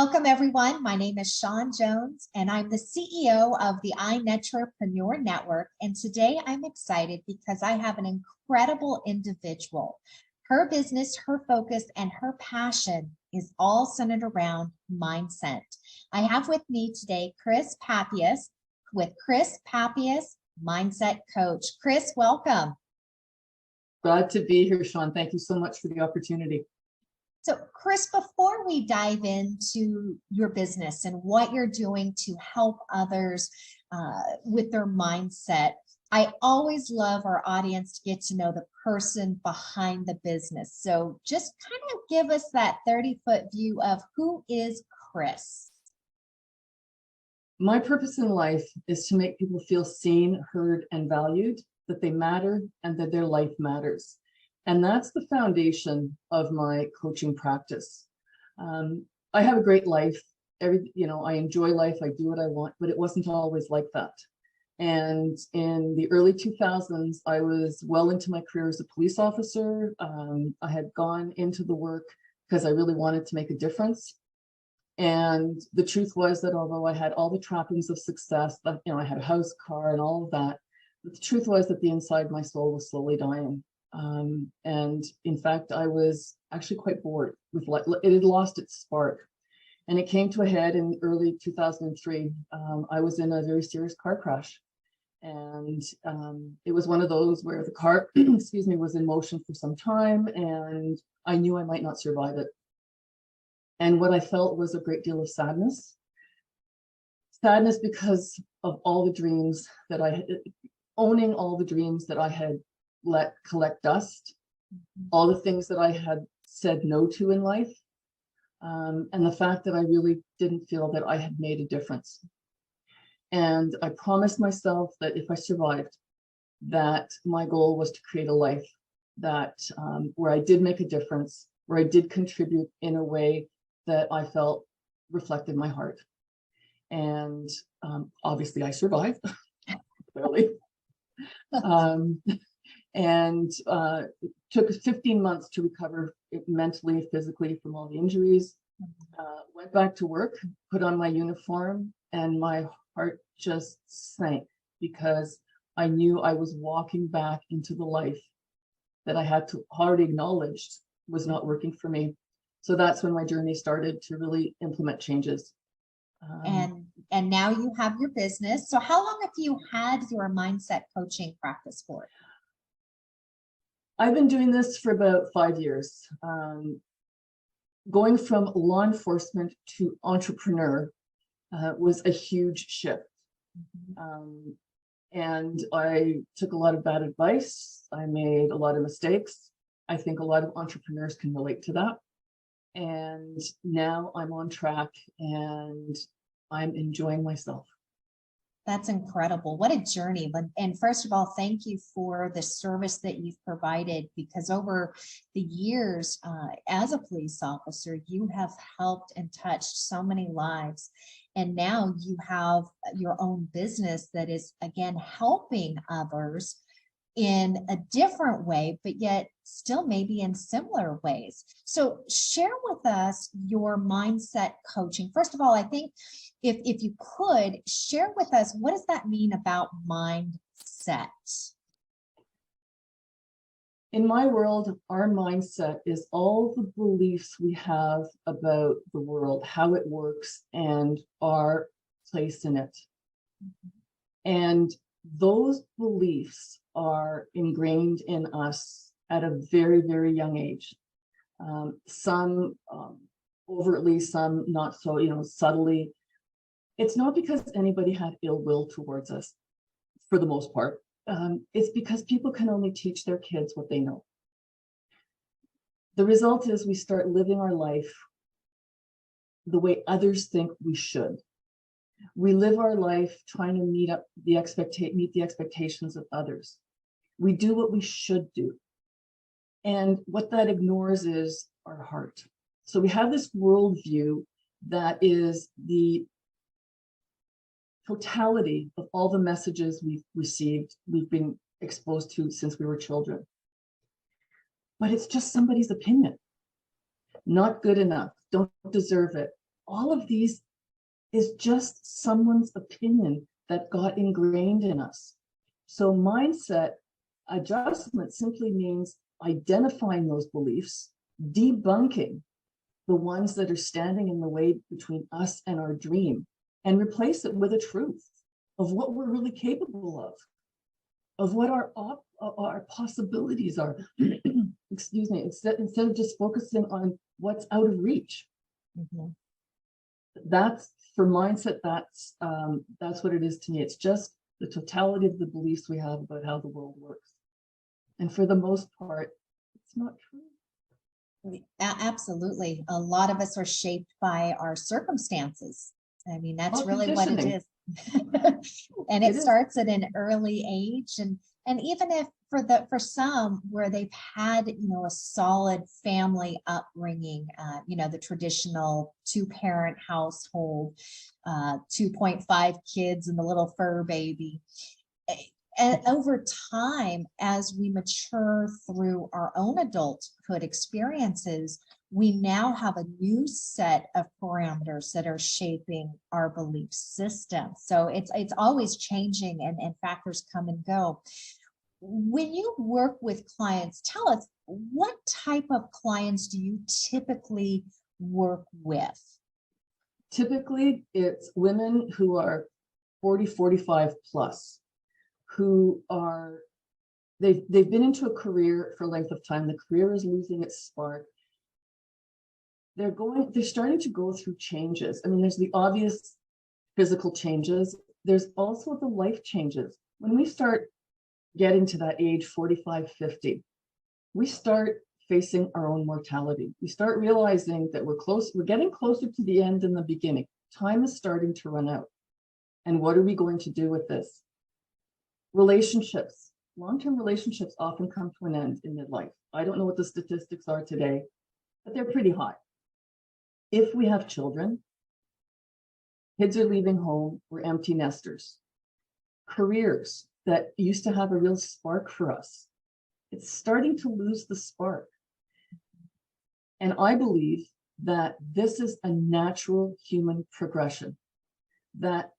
Welcome, everyone. My name is Shawn Jones, and I'm the CEO of the iNetrepreneur Network. And today I'm excited because I have an incredible individual. Her business, her focus, and her passion is all centered around mindset. I have with me today Krys Pappius with Krys Pappius Mindset Coach. Krys, welcome. Glad to be here, Shawn. Thank you so much for the opportunity. So, Krys, before we dive into your business and what you're doing to help others with their mindset, I always love our audience to get to know the person behind the business. So just kind of give us that 30-foot view of who is Krys. My purpose in life is to make people feel seen, heard, and valued, that they matter, and that their life matters. And that's the foundation of my coaching practice. I have a great life. I enjoy life. I do what I want, but it wasn't always like that. And in the early 2000s, I was well into my career as a police officer. I had gone into the work because I really wanted to make a difference. And the truth was that although I had all the trappings of success, I had a house, car, and all of that, but the truth was that the inside of my soul was slowly dying. And in fact, I was actually quite bored with life. It had lost its spark. And it came to a head in early 2003. I was in a very serious car crash. And it was one of those where the car, was in motion for some time, and I knew I might not survive it. And what I felt was a great deal of sadness. Sadness because of all the dreams that owning all the dreams that I had let collect dust, all the things that I had said no to in life, and the fact that I really didn't feel that I had made a difference. And I promised myself that if I survived, that my goal was to create a life that where I did make a difference, where I did contribute in a way that I felt reflected my heart. And obviously I survived, clearly. And took 15 months to recover mentally, physically from all the injuries. Went back to work, put on my uniform, and my heart just sank because I knew I was walking back into the life that I had already acknowledged was not working for me. So that's when my journey started to really implement changes. And now you have your business. So how long have you had your mindset coaching practice for? I've been doing this for about 5 years. Going from law enforcement to entrepreneur was a huge shift. And I took a lot of bad advice. I made a lot of mistakes. I think a lot of entrepreneurs can relate to that. And now I'm on track and I'm enjoying myself. That's incredible. What a journey. And first of all, thank you for the service that you've provided, because over the years as a police officer, you have helped and touched so many lives. And now you have your own business that is, again, helping others in a different way, but yet still maybe in similar ways. So share with us your mindset coaching. First of all, I think if you could share with us, what does that mean about mindset? In my world, our mindset is all the beliefs we have about the world, how it works, and our place in it. And those beliefs are ingrained in us at a very, very young age. Some overtly, some not so, subtly. It's not because anybody had ill will towards us, for the most part. It's because people can only teach their kids what they know. The result is we start living our life the way others think we should. We live our life trying to meet the expectations of others. We do what we should do. And what that ignores is our heart. So we have this worldview that is the totality of all the messages we've received, we've been exposed to since we were children. But it's just somebody's opinion. Not good enough, don't deserve it, all of these is just someone's opinion that got ingrained in us. So mindset adjustment simply means identifying those beliefs, debunking the ones that are standing in the way between us and our dream, and replace it with a truth of what we're really capable of what our possibilities are. Excuse me, instead of just focusing on what's out of reach. Mhm. That's for mindset, that's what it is to me. It's just the totality of the beliefs we have about how the world works. And for the most part, it's not true. Absolutely. A lot of us are shaped by our circumstances. I mean, that's All really what it conditioning. is. And it It is. starts at an early age. And even if for some where they've had, a solid family upbringing, the traditional 2-parent household, 2.5 kids and the little fur baby. And over time, as we mature through our own adulthood experiences, we now have a new set of parameters that are shaping our belief system. So it's always changing, and factors come and go. When you work with clients, tell us, what type of clients do you typically work with? Typically, it's women who are 40, 45 plus, who are, they've been into a career for a length of time. The career is losing its spark. They're starting to go through changes. I mean, there's the obvious physical changes. There's also the life changes. When we start getting to that age, 45, 50, we start facing our own mortality. We start realizing that we're getting closer to the end than the beginning. Time is starting to run out. And what are we going to do with this? Relationships, long-term relationships often come to an end in midlife. I don't know what the statistics are today, but they're pretty high. If we have children, kids are leaving home, we're empty nesters. Careers that used to have a real spark for us, it's starting to lose the spark. And I believe that this is a natural human progression, that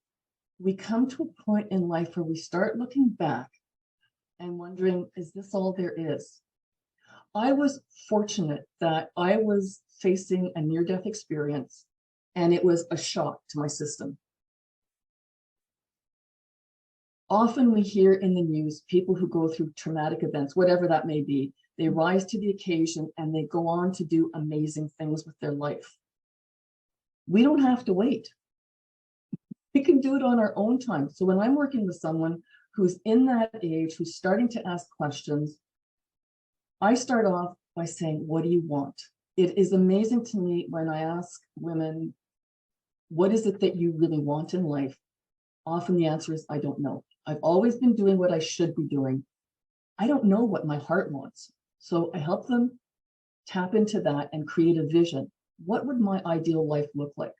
we come to a point in life where we start looking back and wondering, is this all there is? I was fortunate that I was facing a near-death experience, and it was a shock to my system. Often we hear in the news people who go through traumatic events, whatever that may be, they rise to the occasion and they go on to do amazing things with their life. We don't have to wait. We can do it on our own time. So when I'm working with someone who's in that age, who's starting to ask questions, I start off by saying, what do you want? It is amazing to me when I ask women, what is it that you really want in life? Often the answer is, I don't know. I've always been doing what I should be doing. I don't know what my heart wants. So I help them tap into that and create a vision. What would my ideal life look like?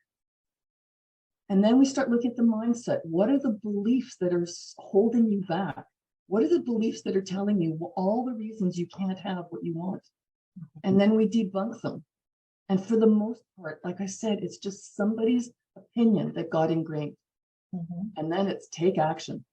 And then we start looking at the mindset. What are the beliefs that are holding you back? What are the beliefs that are telling you all the reasons you can't have what you want? And then we debunk them. And for the most part, like I said, it's just somebody's opinion that got ingrained. Mm-hmm. And then it's take action.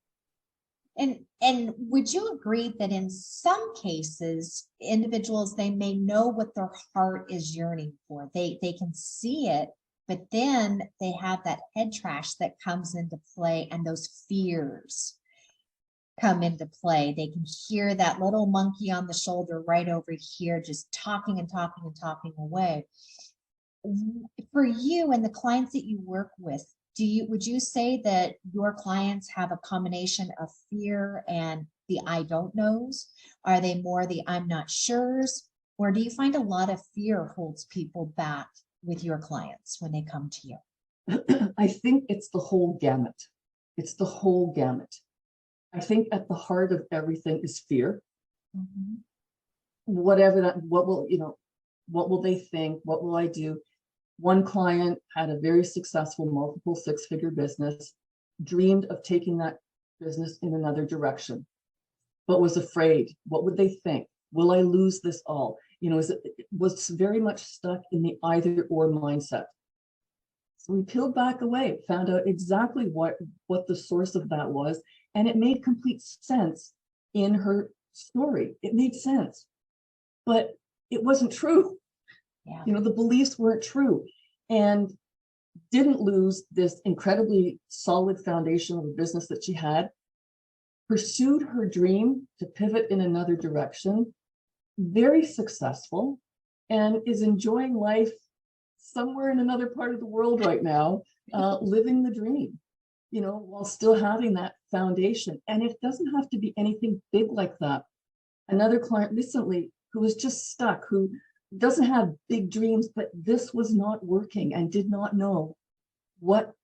And would you agree that in some cases, individuals, they may know what their heart is yearning for. They can see it, but then they have that head trash that comes into play, and those fears come into play. They can hear that little monkey on the shoulder right over here, just talking and talking and talking away. For you and the clients that you work with, would you say that your clients have a combination of fear and the I don't knows? Are they more the I'm not sures? Or do you find a lot of fear holds people back with your clients when they come to you? I think it's the whole gamut. It's the whole gamut. I think at the heart of everything is fear. Mm-hmm. Whatever that, what will they think? What will I do? One client had a very successful multiple six-figure business, dreamed of taking that business in another direction, but was afraid. What would they think? Will I lose this all? Was very much stuck in the either or mindset. So we peeled back away, found out exactly what the source of that was, and it made complete sense in her story. It made sense, but it wasn't true. Yeah. The beliefs weren't true, and didn't lose this incredibly solid foundation of a business that she had, pursued her dream to pivot in another direction, very successful, and is enjoying life somewhere in another part of the world right now, living the dream, while still having that foundation. And it doesn't have to be anything big like that. Another client recently who was just stuck, who doesn't have big dreams, but this was not working and did not know what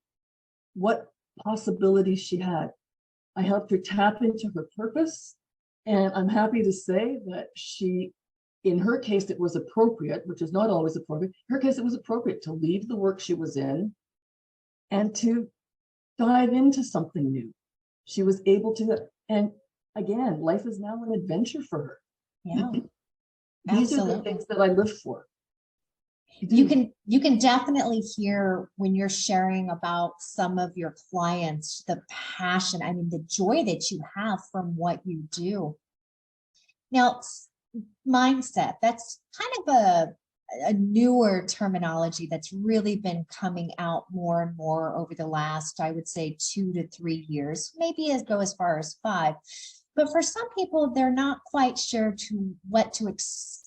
possibilities she had. I helped her tap into her purpose, and I'm happy to say that in her case, it was appropriate, which is not always appropriate. In her case, it was appropriate to leave the work she was in and to dive into something new. She was able to, and again, life is now an adventure for her. Yeah, These absolutely. are the things that I live for. You can definitely hear when you're sharing about some of your clients, the passion, I mean, the joy that you have from what you do. Now, mindset, that's kind of a newer terminology that's really been coming out more and more over the last, I would say, 2 to 3 years, maybe go as far as 5. But for some people, they're not quite sure what to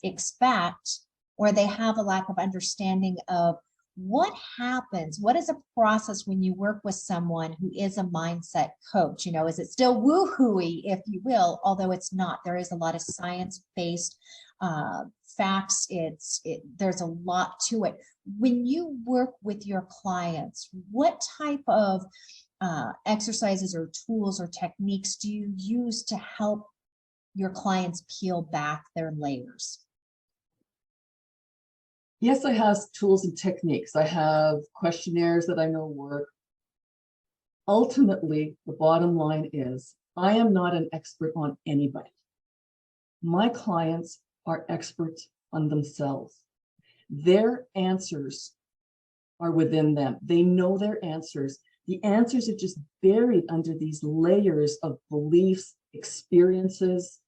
expect, or they have a lack of understanding of what happens, what is a process when you work with someone who is a mindset coach. Is it still woo-hooey, if you will, although it's not. There is a lot of science-based facts. There's a lot to it. When you work with your clients, what type of exercises or tools or techniques do you use to help your clients peel back their layers? Yes, I have tools and techniques. I have questionnaires that I know work. Ultimately, the bottom line is I am not an expert on anybody. My clients are experts on themselves. Their answers are within them. They know their answers. The answers are just buried under these layers of beliefs, experiences,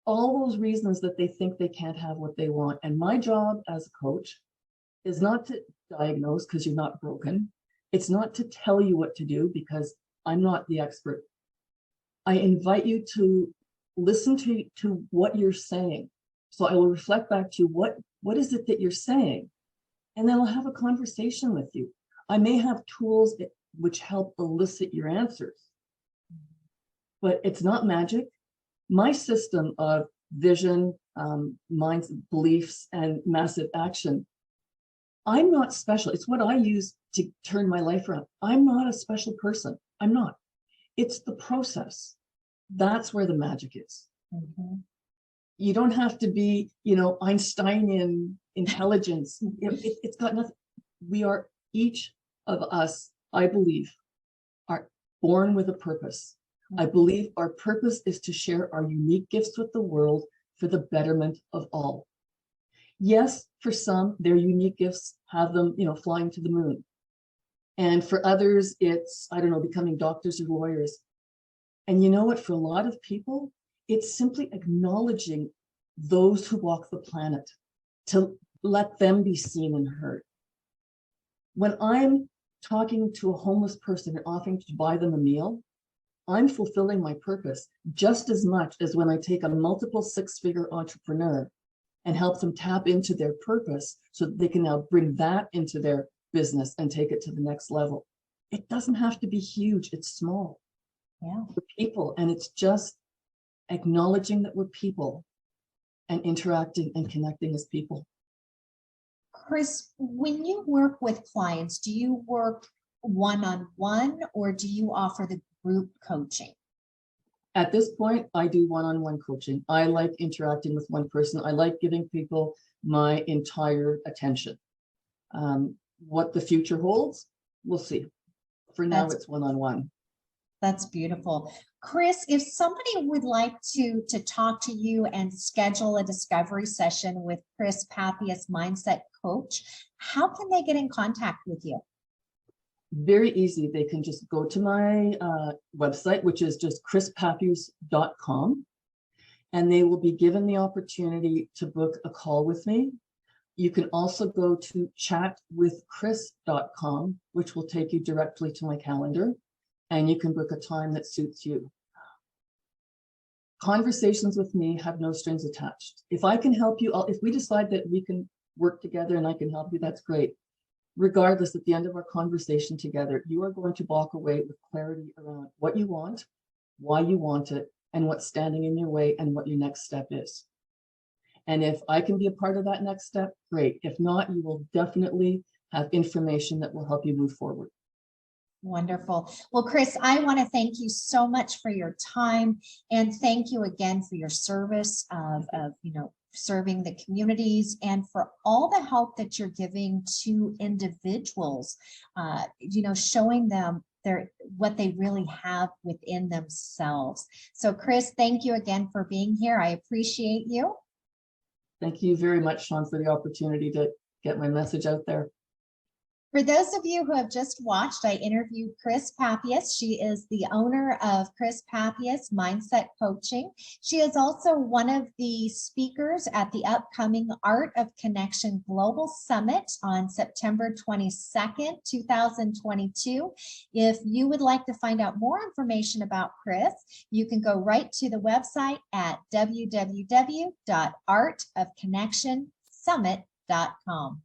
all those reasons that they think they can't have what they want. And my job as a coach is not to diagnose, because you're not broken. It's not to tell you what to do, because I'm not the expert. I invite you to listen to what you're saying. So I will reflect back to you, what is it that you're saying? And then I'll have a conversation with you. I may have tools which help elicit your answers, but it's not magic. My system of vision, minds, beliefs, and massive action, I'm not special. It's what I use to turn my life around. I'm not a special person. I'm not. It's the process. That's where the magic is. Mm-hmm. You don't have to be, Einsteinian intelligence. It's got nothing. We are, each of us, I believe, are born with a purpose. I believe our purpose is to share our unique gifts with the world for the betterment of all. Yes, for some, their unique gifts have them, flying to the moon. And for others, it's, becoming doctors or lawyers. And you know what? For a lot of people, it's simply acknowledging those who walk the planet, to let them be seen and heard. When I'm talking to a homeless person and offering to buy them a meal, I'm fulfilling my purpose just as much as when I take a multiple 6-figure entrepreneur and help them tap into their purpose so that they can now bring that into their business and take it to the next level. It doesn't have to be huge. It's small. Yeah. For people. And it's just acknowledging that we're people and interacting and connecting as people. Krys, when you work with clients, do you work one-on-one, or do you offer the group coaching? At this point, I do one-on-one coaching. I like interacting with one person. I like giving people my entire attention. What the future holds, we'll see. For now, it's one-on-one. That's beautiful. Krys, if somebody would like to talk to you and schedule a discovery session with Krys Pappius, Mindset Coach, how can they get in contact with you? Very easy. They can just go to my website, which is just KrysPappius.com, and they will be given the opportunity to book a call with me. You can also go to chatwithkrys.com, which will take you directly to my calendar, and you can book a time that suits you. Conversations with me have no strings attached. If I can help you, if we decide that we can work together and I can help you, that's great. Regardless, at the end of our conversation together, you are going to walk away with clarity around what you want, why you want it, and what's standing in your way and what your next step is. And if I can be a part of that next step, great. If not, you will definitely have information that will help you move forward. Wonderful. Well, Krys, I want to thank you so much for your time, and thank you again for your service of serving the communities, and for all the help that you're giving to individuals, showing them what they really have within themselves. So Krys, thank you again for being here. I appreciate you. Thank you very much, Sean, for the opportunity to get my message out there. For those of you who have just watched, I interviewed Krys Pappius. She is the owner of Krys Pappius Mindset Coaching. She is also one of the speakers at the upcoming Art of Connection Global Summit on September 22nd, 2022. If you would like to find out more information about Krys, you can go right to the website at www.artofconnectionsummit.com.